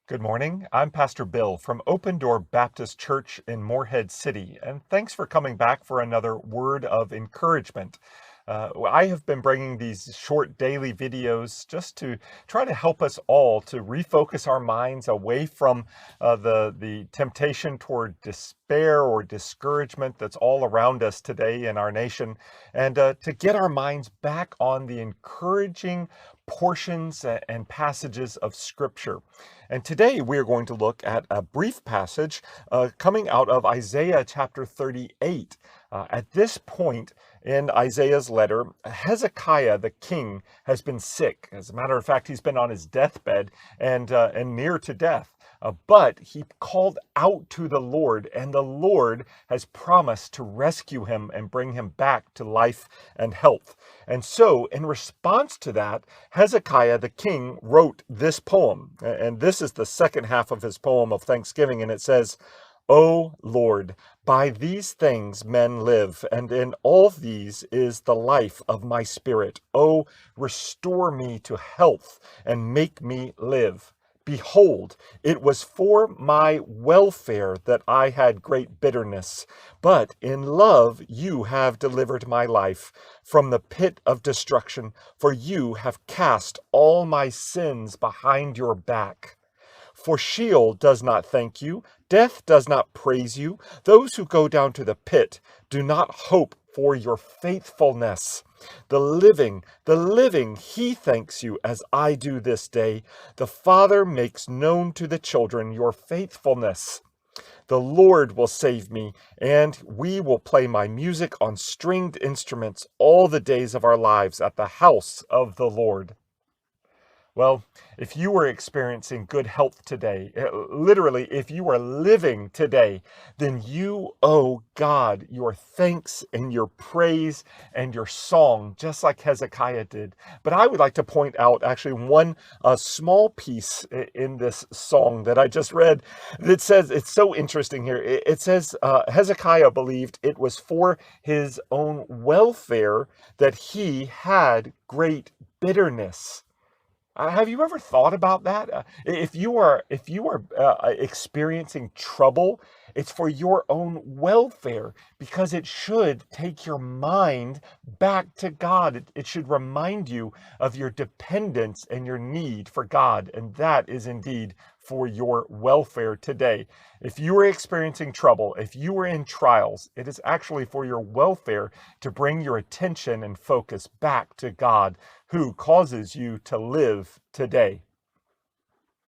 Good morning. I'm Pastor Bill from Open Door Baptist Church in Morehead City, and thanks for coming back for another word of encouragement. I have been bringing these short daily videos just to try to help us all to refocus our minds away from the temptation toward despair or discouragement that's all around us today in our nation, and to get our minds back on the encouraging portions and passages of Scripture. And today we are going to look at a brief passage coming out of Isaiah chapter 38. At this point in Isaiah's letter, Hezekiah the king has been sick. As a matter of fact, he's been on his deathbed and near to death. But he called out to the Lord, and the Lord has promised to rescue him and bring him back to life and health. And so, in response to that, Hezekiah the king wrote this poem. And this is the second half of his poem of thanksgiving. And it says, O Lord, by these things men live, and in all these is the life of my spirit. O restore me to health and make me live. Behold, it was for my welfare that I had great bitterness, but in love you have delivered my life from the pit of destruction, for you have cast all my sins behind your back. For Sheol does not thank you, death does not praise you. Those who go down to the pit do not hope for your faithfulness. The living, he thanks you as I do this day. The Father makes known to the children your faithfulness. The Lord will save me, and we will play my music on stringed instruments all the days of our lives at the house of the Lord. Well, if you are experiencing good health today, literally, if you are living today, then you owe God your thanks and your praise and your song, just like Hezekiah did. But I would like to point out actually one small piece in this song that I just read that says, it's so interesting here. It says Hezekiah believed it was for his own welfare that he had great bitterness. Have you ever thought about that? If you are experiencing trouble, it's for your own welfare because it should take your mind back to God. It should remind you of your dependence and your need for God, and that is indeed for your welfare today. If you are experiencing trouble, if you are in trials, it is actually for your welfare to bring your attention and focus back to God, who causes you to live today.